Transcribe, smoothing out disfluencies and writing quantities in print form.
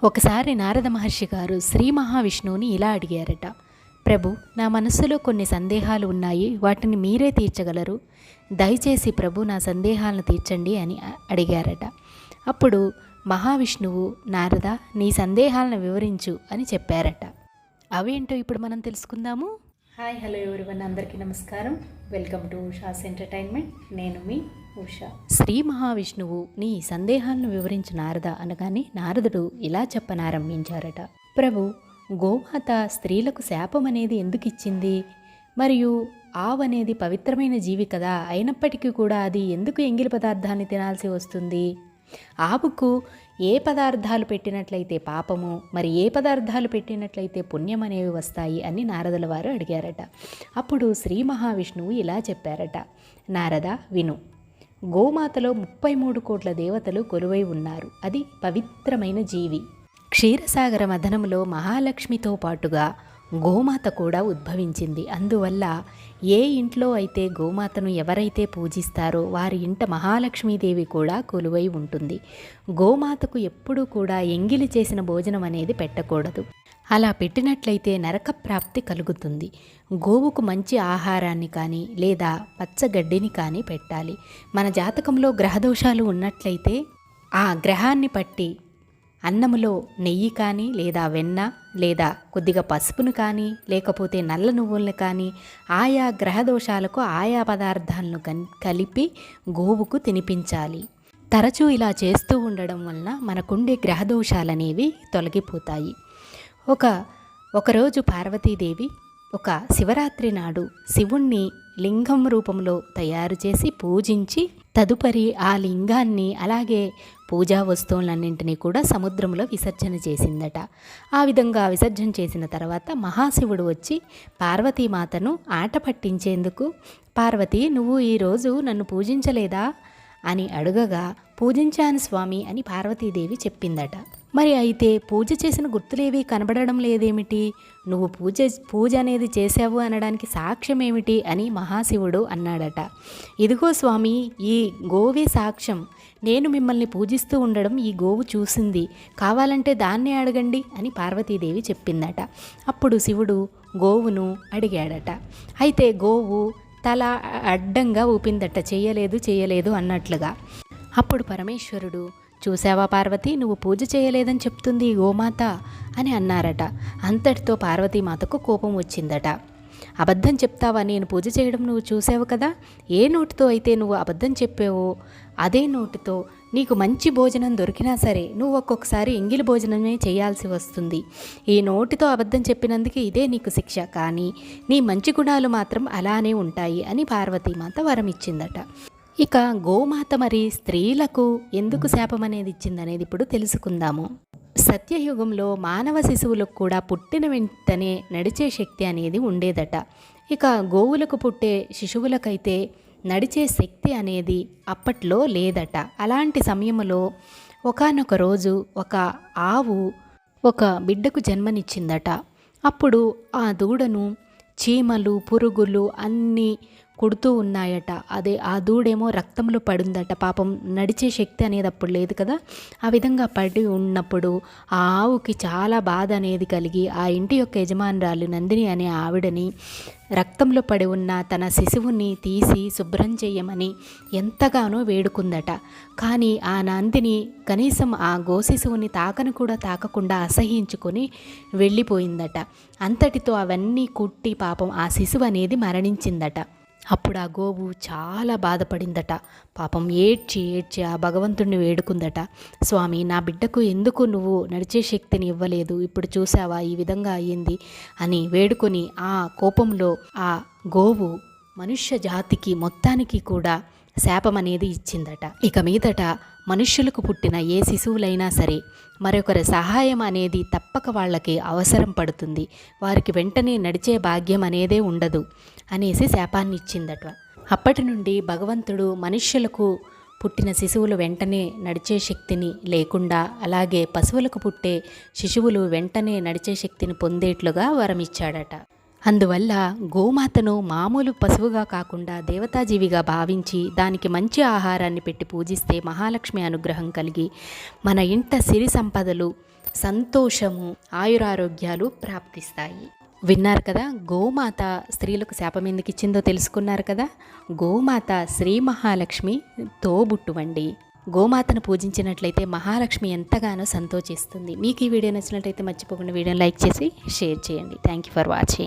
ఒకసారి నారద మహర్షి గారు శ్రీ మహావిష్ణువుని ఇలా అడిగారట. ప్రభు, నా మనస్సులో కొన్ని సందేహాలు ఉన్నాయి, వాటిని మీరే తీర్చగలరు. దయచేసి ప్రభు నా సందేహాలను తీర్చండి అని అడిగారట. అప్పుడు మహావిష్ణువు, నారద, నీ సందేహాలను వివరించు అని చెప్పారట. అవేంటో ఇప్పుడు మనం తెలుసుకుందాము. హాయ్, హలో ఎవరివన్, అందరికీ నమస్కారం. Welcome to Usha's entertainment. నేను మీ ఉషా. శ్రీ మహావిష్ణువు నీ సందేహాలను వివరించు నారద అనగానే నారదుడు ఇలా చెప్పనారంభించారట. ప్రభు, గోమాత స్త్రీలకు శాపం అనేది ఎందుకు ఇచ్చింది? మరియు ఆవు అనేది పవిత్రమైన జీవి కదా, అయినప్పటికీ కూడా అది ఎందుకు ఎంగిలి పదార్థాన్ని తినాల్సి వస్తుంది? ఆవుకు ఏ పదార్థాలు పెట్టినట్లయితే పాపము, మరి ఏ పదార్థాలు పెట్టినట్లయితే పుణ్యం అనేవి వస్తాయి అని నారదుల వారు అడిగారట. అప్పుడు శ్రీ మహావిష్ణువు ఇలా చెప్పారట. నారద, విను. గోమాతలో 33 కోట్ల దేవతలు కొలువై ఉన్నారు. అది పవిత్రమైన జీవి. క్షీరసాగర మథనంలో మహాలక్ష్మితో పాటుగా గోమాత కూడా ఉద్భవించింది. అందువల్ల ఏ ఇంట్లో అయితే గోమాతను ఎవరైతే పూజిస్తారో వారి ఇంట మహాలక్ష్మీదేవి కూడా కొలువై ఉంటుంది. గోమాతకు ఎప్పుడూ కూడా ఎంగిలి చేసిన భోజనం అనేది పెట్టకూడదు. అలా పెట్టినట్లయితే నరక ప్రాప్తి కలుగుతుంది. గోవుకు మంచి ఆహారాన్ని కానీ లేదా పచ్చగడ్డిని కానీ పెట్టాలి. మన జాతకంలో గ్రహదోషాలు ఉన్నట్లయితే ఆ గ్రహాన్ని పట్టి అన్నములో నెయ్యి కానీ లేదా వెన్న లేదా కొద్దిగా పసుపును కానీ లేకపోతే నల్ల నువ్వులను కానీ ఆయా గ్రహదోషాలకు ఆయా పదార్థాలను కలిపి గోవుకు తినిపించాలి. తరచూ ఇలా చేస్తూ ఉండడం వలన మనకుండే గ్రహదోషాలనేవి తొలగిపోతాయి. ఒకరోజు పార్వతీదేవి ఒక శివరాత్రి నాడు శివుణ్ణి లింగం రూపంలో తయారు చేసి పూజించి తదుపరి ఆ లింగాన్ని అలాగే పూజా వస్తువులన్నింటినీ కూడా సముద్రంలో విసర్జన చేసిందట. ఆ విధంగా విసర్జన చేసిన తర్వాత మహాశివుడు వచ్చి పార్వతీమాతను ఆట పట్టించేందుకు, పార్వతి, నువ్వు ఈరోజు నన్ను పూజించలేదా అని అడుగగా, పూజించాను స్వామి అని పార్వతీదేవి చెప్పిందట. మరి అయితే పూజ చేసిన గుర్తులేవి కనబడడం లేదేమిటి? నువ్వు పూజ అనేది చేసావు అనడానికి సాక్ష్యం ఏమిటి అని మహాశివుడు అన్నాడట. ఇదిగో స్వామి, ఈ గోవే సాక్ష్యం. నేను మిమ్మల్ని పూజిస్తూ ఉండడం ఈ గోవు చూసింది, కావాలంటే దాన్నే అడగండి అని పార్వతీదేవి చెప్పిందట. అప్పుడు శివుడు గోవును అడిగాడట. అయితే గోవు తల అడ్డంగా ఊపిందట, చేయలేదు అన్నట్లుగా. అప్పుడు పరమేశ్వరుడు, చూసావా పార్వతి, నువ్వు పూజ చేయలేదని చెప్తుంది గోమాత అని అన్నారట. అంతటితో పార్వతీమాతకు కోపం వచ్చిందట. అబద్ధం చెప్తావా? నేను పూజ చేయడం నువ్వు చూసావు కదా. ఏ నోటితో అయితే నువ్వు అబద్ధం చెప్పావో అదే నోటితో నీకు మంచి భోజనం దొరికినా సరే నువ్వు ఒక్కొక్కసారి ఎంగిలి భోజనమే చేయాల్సి వస్తుంది. ఈ నోటితో అబద్ధం చెప్పినందుకు ఇదే నీకు శిక్ష, కానీ నీ మంచి గుణాలు మాత్రం అలానే ఉంటాయి అని పార్వతీమాత వరం ఇచ్చిందట. ఇక గోమాత మరి స్త్రీలకు ఎందుకు శాపం అనేది ఇచ్చిందనేది ఇప్పుడు తెలుసుకుందాము. సత్యయుగంలో మానవ శిశువులకు కూడా పుట్టిన వెంటనే నడిచే శక్తి అనేది ఉండేదట. ఇక గోవులకు పుట్టే శిశువులకైతే నడిచే శక్తి అనేది అప్పట్లో లేదట. అలాంటి సమయంలో ఒకానొక రోజు ఒక ఆవు ఒక బిడ్డకు జన్మనిచ్చిందట. అప్పుడు ఆ దూడను చీమలు, పురుగులు అన్నీ కుడుతూ ఉన్నాయట. ఆ దూడేమో రక్తంలో పడిందట. పాపం నడిచే శక్తి అనేది అప్పుడు లేదు కదా. ఆ విధంగా పడి ఉన్నప్పుడు ఆ ఆవుకి చాలా బాధ అనేది కలిగి ఆ ఇంటి యొక్క యజమానురాలు నందిని అనే ఆవిడని రక్తంలో పడి ఉన్న తన శిశువుని తీసి శుభ్రం చేయమని ఎంతగానో వేడుకుందట. కానీ ఆ నందిని కనీసం ఆ గోశిశువుని కూడా తాకకుండా అసహించుకొని వెళ్ళిపోయిందట. అంతటితో అవన్నీ కుట్టి పాపం ఆ శిశువు అనేది మరణించిందట. అప్పుడు ఆ గోవు చాలా బాధపడిందట. పాపం ఏడ్చి ఆ భగవంతుడిని వేడుకుందట. స్వామి, నా బిడ్డకు ఎందుకు నువ్వు నడిచే శక్తిని ఇవ్వలేదు? ఇప్పుడు చూసావా ఈ విధంగా అయ్యింది అని వేడుకొని ఆ కోపంలో ఆ గోవు మనుష్య జాతికి మొత్తానికి కూడా శాపం అనేది ఇచ్చిందట. ఇక మీదట మనుష్యులకు పుట్టిన ఏ శిశువులైనా సరే మరొకరి సహాయం అనేది తప్పక వాళ్ళకి అవసరం పడుతుంది. వారికి వెంటనే నడిచే భాగ్యం అనేదే ఉండదు అనేసి శాపాన్ని ఇచ్చిందట. అప్పటి నుండి భగవంతుడు మనుష్యులకు పుట్టిన శిశువులు వెంటనే నడిచే శక్తిని లేకుండా, అలాగే పశువులకు పుట్టే శిశువులు వెంటనే నడిచే శక్తిని పొందేట్లుగా వరమిచ్చాడట. అందువల్ల గోమాతను మామూలు పశువుగా కాకుండా దేవతాజీవిగా భావించి దానికి మంచి ఆహారాన్ని పెట్టి పూజిస్తే మహాలక్ష్మి అనుగ్రహం కలిగి మన ఇంట సిరి సంపదలు సంతోషము, ఆయురారోగ్యాలు ప్రాప్తిస్తాయి. విన్నారు కదా, గోమాత స్త్రీలకు శాపం ఎందుకు ఇచ్చిందో తెలుసుకున్నారు కదా. గోమాత శ్రీ మహాలక్ష్మి తోబుట్టువండి. గోమాతను పూజించినట్లయితే మహాలక్ష్మి ఎంతగానో సంతోషిస్తుంది. మీకు ఈ వీడియో నచ్చినట్లయితే మర్చిపోకుండా వీడియోని లైక్ చేసి షేర్ చేయండి. Thank you for watching.